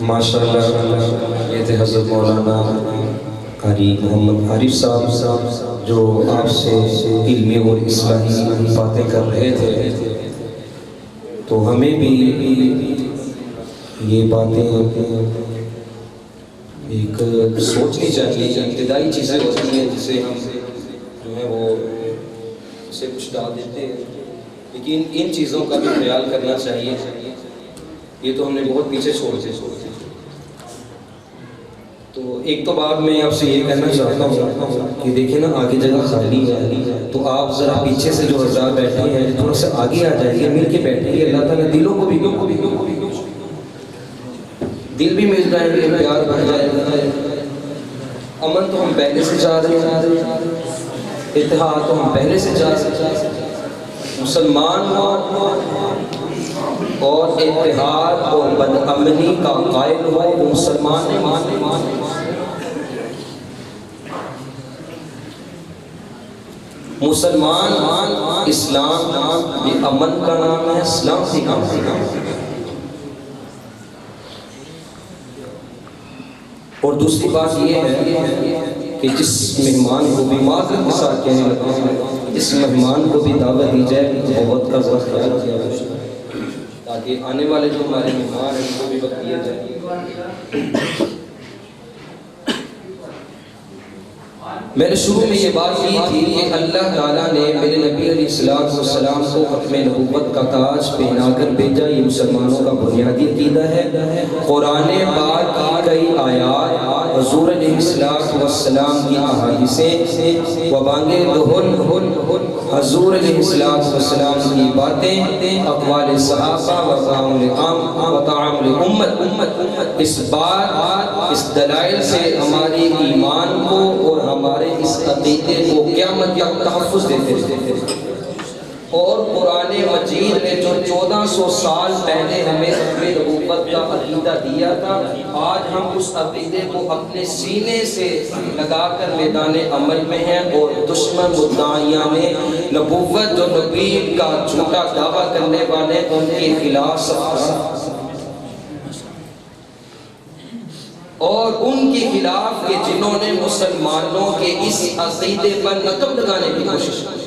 ماشاءاللہ یہ تھے حضرت مولانا قاری محمد عارف صاحب جو آپ سے علمی اور اصلاحی باتیں کر رہے تھے، تو ہمیں بھی یہ باتیں ایک سوچنی چاہیے کہ ابتدائی چیزیں ہوتی ہیں جسے ہم جو ہے وہ اسے کچھ ڈال دیتے ہیں، لیکن ان چیزوں کا بھی خیال کرنا چاہیے۔ یہ تو ہم نے بہت پیچھے چھوڑ دے۔ تو ایک تو بات میں آپ سے یہ کہنا چاہتا ہوں کہ دیکھیں نا آگے جگہ خالی ہے، تو آپ ذرا پیچھے سے جو حضرات بیٹھے ہیں تھوڑا سا آگے آ جائیں گے، مل کے بیٹھیں گے، اللہ تعالیٰ دلوں کو بھی دل بھی مل جائیں گے، پیار بڑھ جائے گا۔ امن تو ہم پہلے سے چاہ رہے ہیں، اتحاد تو ہم پہلے سے چاہ رہے ہیں، مسلمان اور اتحاد اور بدامنی کا قائل ہوا وہ مسلمان نہیں۔ مسلمان اسلام یہ امن کا نام ہے، اسلام سے نام ہے۔ اور دوسری بات یہ ہے کہ جس مہمان کو بھی معذرت کے ساتھ کہنے لگا ہوں، اس مہمان کو بھی دعوت دی جائے کہ محبت کا ذرا خیال کیا جائے تاکہ آنے والے جو ہمارے مہمان ہیں ان کو بھی وقت دیا جائے۔ میں نے شروع میں یہ بات کی تھی کہ اللہ تعالیٰ نے میرے نبی علیہ السلام کو ختم نبوت کا تاج پہنا کر بھیجا، یہ مسلمانوں کا بنیادی عقیدہ ہے۔ قرآن پاک کی کئی آیات، حضور علیہ السلام کی احادیثیں، وبانگ دہن، حضور علیہ السلام کی باتیں، اقوال صحابہ و تعامل امت، اس بات اس دلائل سے ہماری ایمان کو اور ہمارے اس عقیدے کو قیامت تک تحفظ دیتے ہیں۔ اور قرآن مجید نے جو 1400 سال پہلے ہمیں ختم نبوت کا عقیدہ دیا تھا، آج ہم اس عقیدے کو اپنے سینے سے لگا کر میدان عمل میں ہیں، اور دشمن مدعیان نبوت جو نبی کا جھوٹا دعویٰ کرنے والے ان کے خلاف اور ان کے خلاف کہ جنہوں نے مسلمانوں کے اس عقیدے پر نقب لگانے کی کوشش کی،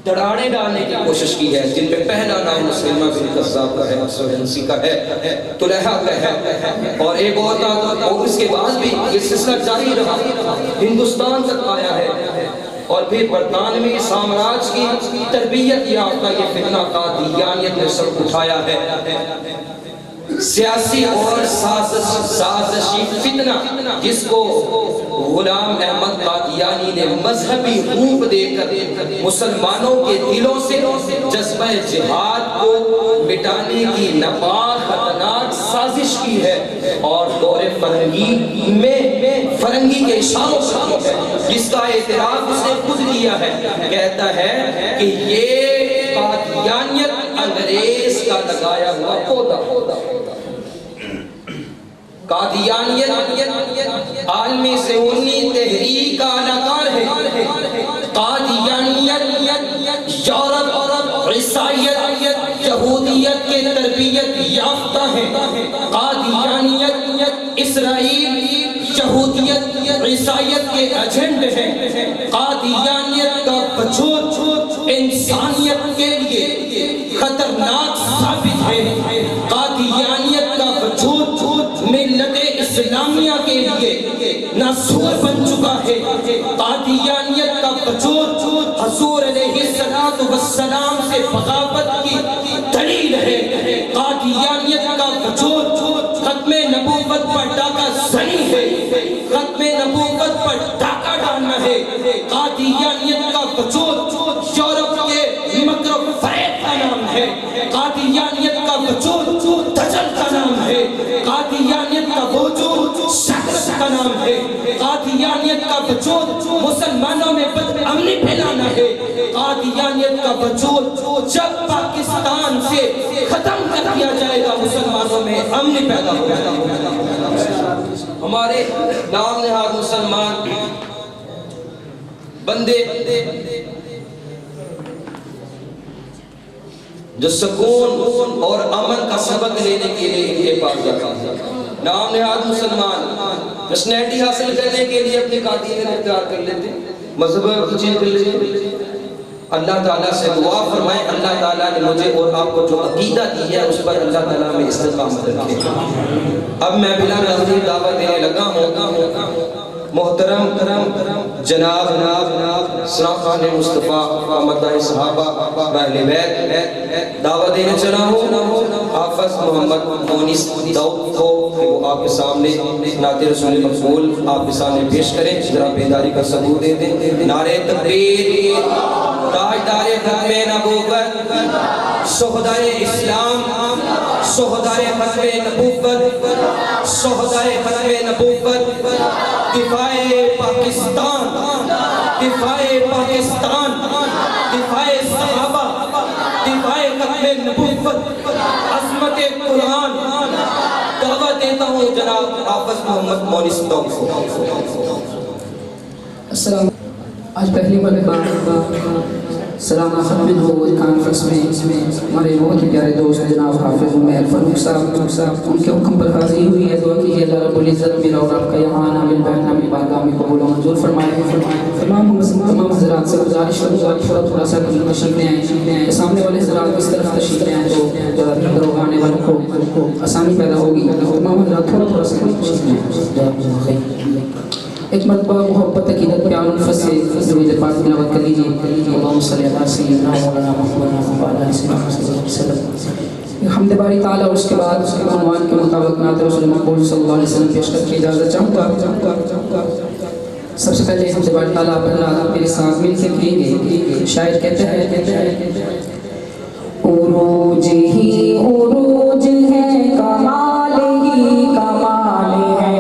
دڑاڑے ڈالنے کی کوشش کی ہے، جن پہ پہلا نام مسلمہ بن قذاب کا ہے، اسود ہنسی کا ہے، طلحہ کا ہے، اور ایک اور تھا، اور اس کے بعد بھی یہ سلسلہ جاری رہا، ہندوستان تک آیا ہے، اور پھر برطانوی سامراج کی تربیت یافتہ یہ فتنہ قادیانیت نے سر اٹھایا ہے۔ سیاسی اور سازشی فتنہ جس کو غلام احمد قادیانی نے مذہبی روپ دے کر مسلمانوں کے دلوں سے جذبہ جہاد کو مٹانے کی ناپاک خطرناک سازش کی ہے، اور دور فرنگی میں فرنگی کے اشاروں سے جس کا اعتراف اس نے خود کیا ہے، کہتا ہے کہ یہ قادیانیت انگریز کا لگایا ہوا پودا۔ قادیانیت عالمی صہیونی تحریک کا اداکار ہے۔ قادیانیت یورپ، عیسائیت، یہودیت کے تربیت یافتہ ہے۔ قادیانیت اسرائیل، یہودیت، عیسائیت کے ایجنٹ ہے۔ قادیانیت کا وجود انسانیت کے لیے خطرناک ثابت ہے۔ قادیانیت کا وجود ملت اسلامیہ کے لیے ناسور بن چکا ہے۔ قادیانیت کا وجود حضور علیہ السلام سے بغاوت کی دلیل ہے۔ قادیانیت کا وجود ختم نبوت پر ڈاکہ زنی ہے، ختم نبوت پر ڈاکہ ڈالنا ہے۔ قادیانیت کا وجود یورپ کے مکر و فریب کا نام ہے۔ قادیانیت کا وجود دجل کا نام ہے۔ قادیانیت کا وجود شخص کا نام ہے۔ قادیانیت کا وجود مسلمانوں میں بدامنی پھیلانا ہے۔ قادیانیت کا وجود جب پاکستان سے ختم کر دیا جائے گا مسلمانوں میں امن پیدا ہوگا۔ ہمارے نام نہاد مسلمان بندے جو سکون اور امن کا سبق لینے کے لیے کے پاس جاتا ہے، نام نہاد مسلمان، نیشنلٹی حاصل کرنے کے لیے اپنے قائدین اختیار کر لیتے، مذہب چینج کر لیتے۔ اللہ تعالیٰ سے دعا فرمائیں اللہ تعالیٰ نے مجھے اور آپ کو جو عقیدہ دی ہے اس پر اللہ تعالیٰ میں استقامت رکھے۔ اب میں بلا نظیر دعوت دینے لگا ہوں۔ محترم جناب اسلام خان مصطفیٰ مداح صحابہ اہل بیت دعوت دینے چلا ہوں حافظ محمد مونس داؤد کو کہ وہ آپ کے سامنے نعت رسول مقبول آپ کے سامنے پیش کریں، ذرا بیداری کا ثبوت دے دیں۔ نعرہ تکبیر، تاجدار ختم نبوت، شہدائے اسلام، شہدائے ختم نبوت، شہدائے ختم نبوت، دفاع پاکستان، دفاع پاکستان، دفاع صحابہ، دفاع ختم نبوت، عظمت قرآن، دعوت دیتا ہوں جناب حافظ محمد مونس داؤد کو۔ السلام، آج پہلی مرتبہ سلامہ ختم ہو کانفرنس میں ہمارے بہت ہی پیارے دوست جناب حافظ عمیر فاروق صاحب ان کے حکم پر حاضری ہوئی ہے۔ دعا کیجیے اللہ رب العزت میرا اور آپ کا یہاں آنا بالبیت اپنی بارگاہ میں قبول و منظور فرمائے۔ تمام حضرات سے گزارش تھوڑا سا تشریف لے آئیں، سامنے والے حضرات اس طرف تشریف لے آئیں تو ذرا آنے والوں کو آسانی پیدا ہوگی۔ تمام حضرات تھوڑا سا تشریف لے آئیں۔ ایک مرتبہ محبت عقیدت پیار الفت سے درود پاک تلاوت کر لیجیے۔ اللہم صلی علی سیدنا مولانا محمد وعلی سیدنا وسلم۔ حمد باری تعالیٰ اور اس کے بعد عنوان کے مطابق نعت رسول مقبول صلی اللہ علیہ وسلم پیش کر کے اجازت چاہوں گا۔ سب سے پہلے حمد باری تعالیٰ آپ میرے ساتھ مل کے کہیں گے۔ شاعر کہتے ہیں عروج ہی عروج ہے، کمال ہی کمال ہے،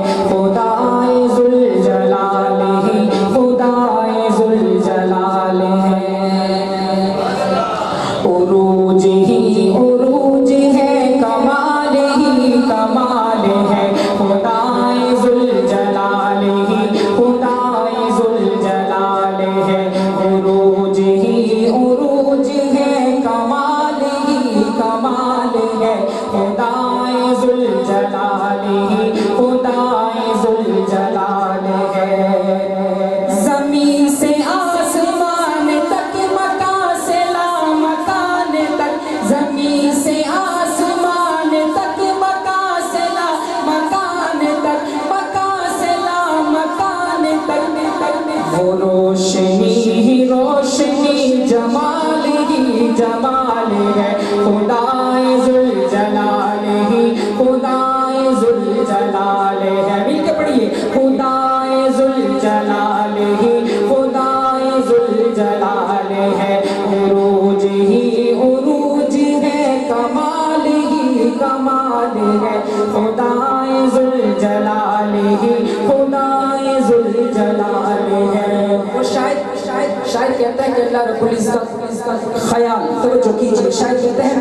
شاعر کہتا ہے کہ اللہ رب العزت کا خیال توجہ کیجئے۔ شاعر کہتا ہے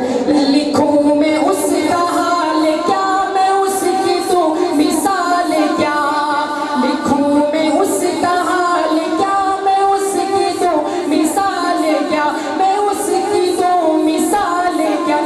لکھوں میں اس کا حال کیا، میں اس کی تو مثال کیا، لکھوں میں اس کا حال کیا، میں اس کی تو مثال کیا، میں اس کی تو مثال کیا،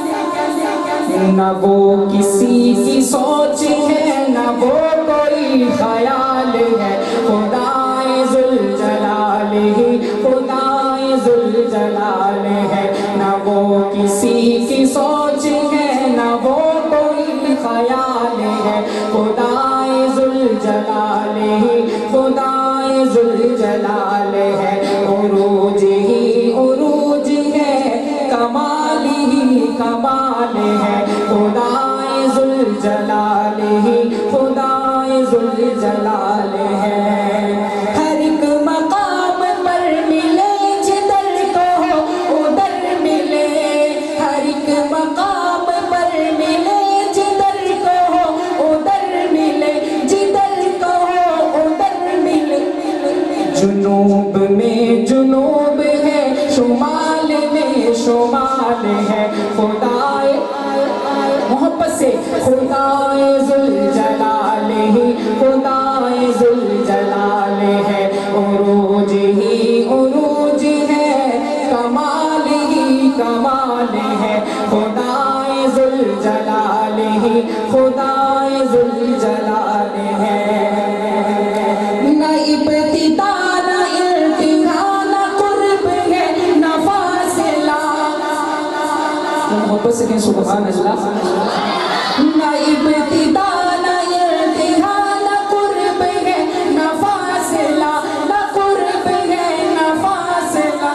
نہ وہ کسی کی سوچ ہے نہ وہ کوئی خیال ہے، خدائے ذوالجلال ہی خدائے ذوالجلال ہے، نہ وہ کسی کی سوچ ہے نہ وہ کوئی خیال ہے، خدائے ذوالجلال ہی خدائے ذوالجلال ہے، عروج ہی عروج ہے، کمال ہی کمال ہے، خدائے ذوالجلال ہی خدائے ذوالجلال ہے۔ ہر ایک مقام پر ملے جدھر کو ادھر ملے، ہر ایک مقام پر ملے جدھر کو ادھر ملے، جدھر کو ادھر ملے، جنوب میں جنوب ہے، شمال میں شمال ہے، خدائے محبت سے خدائے ذوالجلال ہی خدائے ذوالجلال ہے، عروج ہی عروج ہے، کمال ہی کمال ہے، خدائے ذوالجلال ہی خدائے ذوالجلال ہے، نہ ابتدا نہ انتہا نہ قرب ہے نہ فاصلہ، محبت سے کہیں سبحان اللہ، نہ ابتدا نہ انتہا نہ قرب ہے نہ فاصلہ، نہ قرب ہے نہ فاصلہ،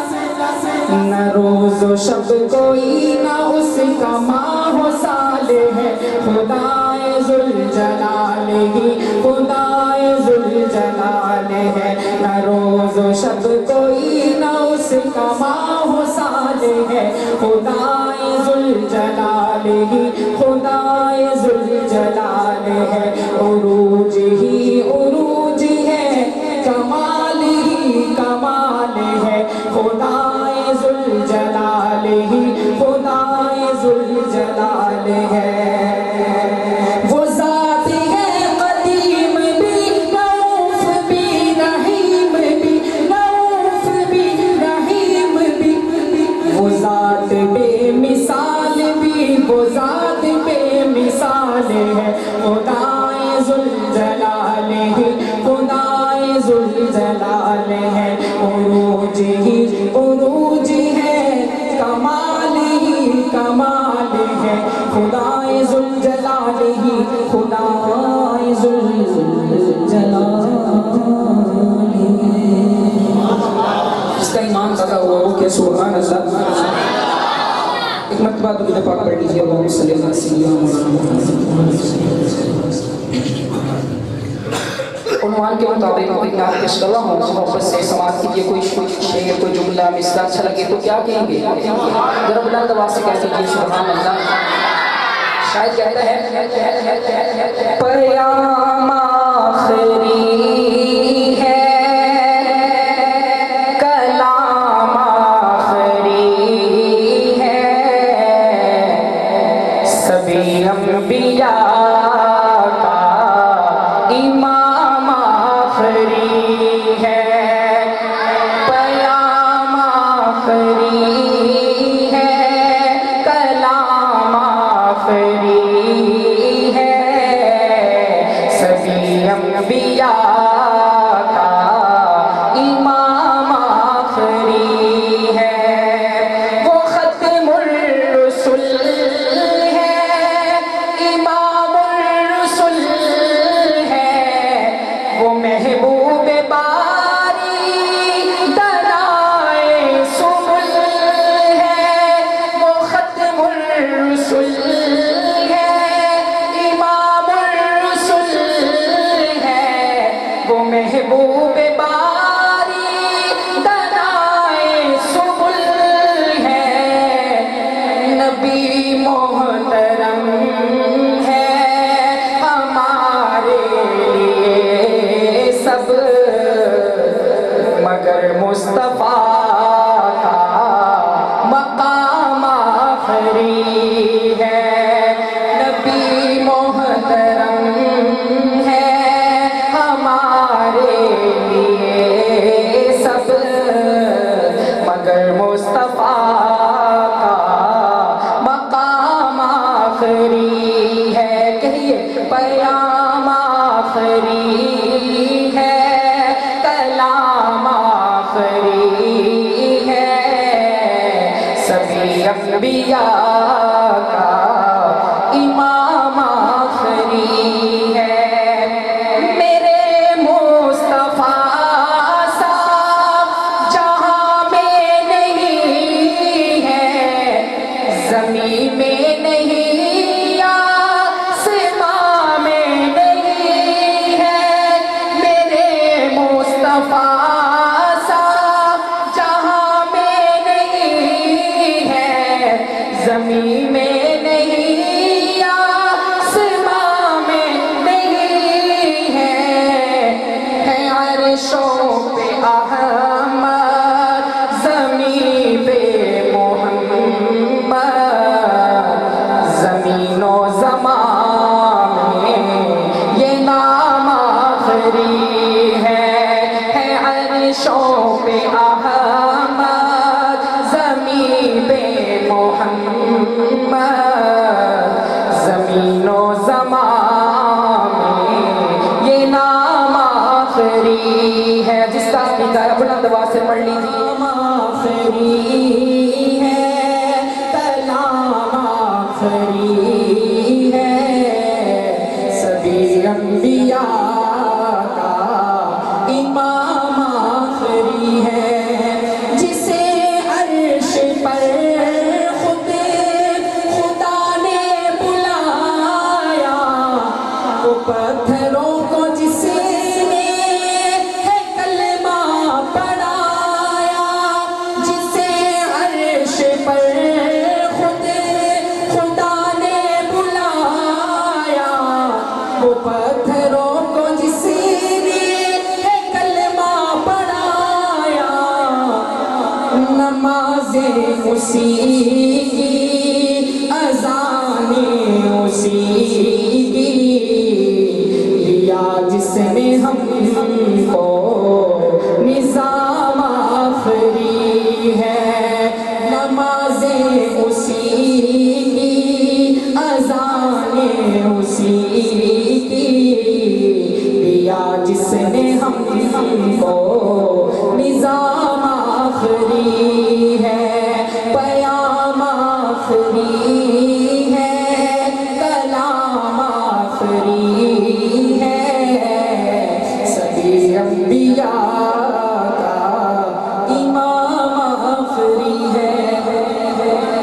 نہ روز و شب کوئی نہ اس کا ماہ و سال ہے، خدائے ذوالجلال ہی خدائے ذوالجلال ہے، نہ روز و شب کوئی نہ اس کا ماہ و سال ہے، خدائے ذوالجلال ہی خدائے ذوالجلال ہے، عروج ہی عروج ہے، کمال ہی کمال ہے، خدائے ذوالجلال ہی خدائے ذوالجلال ہے، وہ ذات ہے قدیم بھی رؤوف بھی رحیم بھی، رؤوف بھی رحیم بھی، وہ ذات بے مثال بھی، وہ ذات بے مثال ہے، خدائے ذوالجلال ہی خدائے ذوالجلال ہے، عروج ہی عروج ہے، کمال ہی کمال ہے، خدائے ذوالجلال ہی خدائے ذوالجلال ہے، جس کا ایمان زیادہ ہوا وہ کہ سبحان اللہ، ایک مرتبہ درود پاک پڑھ لیجیے، اللہم صلی اللہ علیہ وسلم۔ عنوان کے مطابق ایک نعت پیش کر رہا ہوں، محبت سے سماعت کیجیے، کوئی شعر کوئی جملہ مصرع اچھا لگے تو کیا کہیں گے، ذرا بلند آواز سے کہہ دیجیے سبحان اللہ۔ شاید کہتا ہے پیام آخری ہے، کلام آخری ہے، سبھی انبیاء کا امام آخری ہے، پیام آخری ہے، کلام آخری ہے، سبھی انبیاء کا امام آخری ہے، وہ ختم الرسل ہے، امام الرسل ہے، وہ محبوب باری دلائے سبل ہے، وہ ختم الرسل ہے، امام الرسل ہے، وہ محبوب باری دلائے سبل ہے، نبی محترم ہے ہمارے لیے سب، مگر مصطفیٰ کا مقام آخری ہے، نبی محترم ہے ہمارے لیے سب، مگر مصطفیٰ کا مقام آخری ہے، کہیے پیام آخری ہے، کلام آخری ہے، سبھی انبیاء کا امام آخری ہے، میرے مصطفیٰ سا جہاں میں نہیں ہے، زمین میں نہیں آسمان میں نہیں ہے، میرے مصطفیٰ سا جہاں میں نہیں ہے، زمین میں نہیں آسمان میں نہیں ہے عرشوں پہ احمد، زمین پہ محمد، زمین و زمان میں یہ نام آخری ہے عرشوں پہ احمد، زمین پہ محمد، زمین و زمان بلند آواز سے پڑھ لیجیے. آخری ہے کلام آخری ہے سبھی انبیاء کا امام آخری ہے جسے عرش پر خود خدا نے بلایا وہ پتھروں کو جس نے ہے کلمہ پڑھایا جسے عرش پر خود خدا نے بلایا وہ پتھروں کو جس نے ہے کلمہ پڑھایا نمازیں اسی کی اذانیں اسی کی لیا جس نے ہم کو نظام آخری ہے نمازیں اسی کی اذانیں اسی کی لیا جس نے ہم کو نظام آخری ہے پیام آخری ہے کلام آخری ہے سبھی انبیاء کا امام آخری ہے.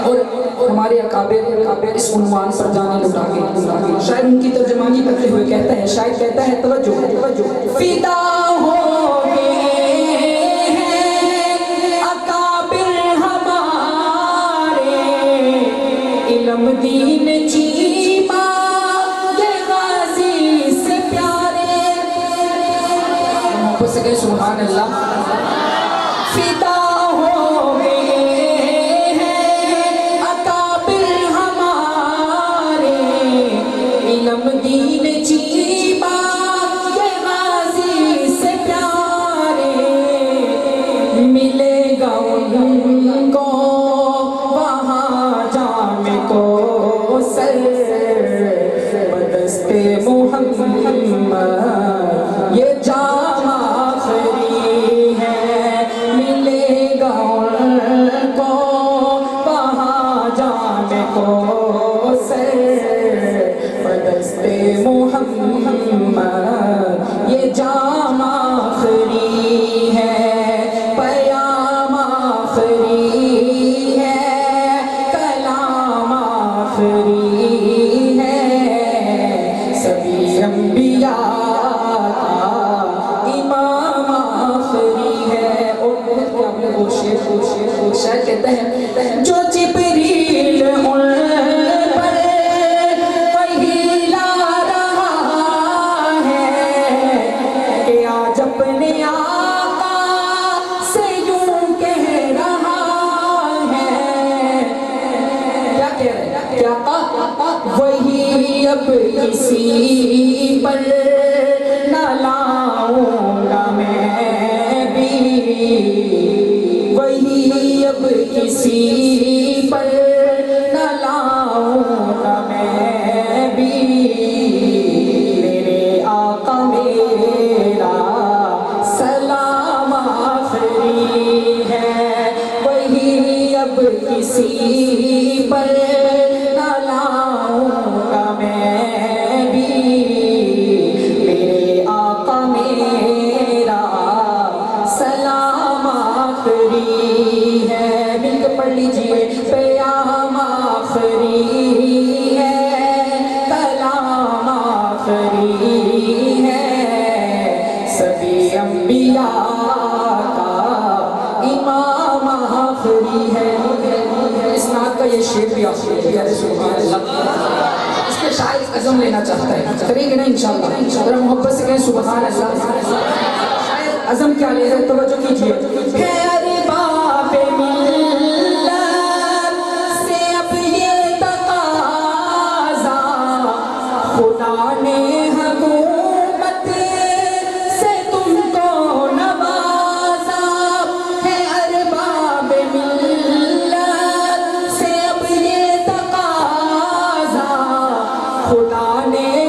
اور ہمارے اکابر اس عنوان پر جانے لٹا کے شاید ان کی ترجمانی کرتے ہوئے کہتا ہے شاید کہتا ہے توجہ فدا ہو دین چیما یہ غازی سے پیارے محبت سے کہیں سبحان اللہ فدا ہو گئے ہیں اکابر ہمارے علم دین چیما یہ غازی سے پیارے ملے گا ان کو محمد یہ جام آخری ہے ملے گا ان کو وہاں جام کو سر بدست محمد یہ جام آخری ہے پیام آخری ہے کلام آخری انبیاء کا امام آخری ہے. اور وہ شعر کہتا ہے جو جبریل ان پر وحی لا رہا ہے کہ آج اپنے آقا سے یوں کہہ رہا ہے کیا کہہ رہے ہیں کیا وہی اب کسی پر نہ لاؤں گا میں بھی وہی اب کسی پر نہ لاؤں گا میں بھی میرے آقا میرا سلام آخری ہے وہی اب کسی پر نہ لاؤں گا میں بھی میرے آقا میرا سلام آخری ہے. مل کے پڑھ لیجیے پیام آخری ہے کلام آخری ہے سبھی انبیاء کا امام آخری ہے. اس نعت کا یہ شعر بھی آخری ہے سبحان اللہ. اس کے شاعر عزم لینا چاہتا ہے کریں گے نا انشاءاللہ ذرا محبت سے کہیں سبحان اللہ. شاعر عزم کیا لے رہے توجہ کیجیے ارباب ملت سے اب یہ تقاضا خدا نے حکومت سے تم کو نوازا ہے ارباب ملت سے اب یہ تقاضا خدا نے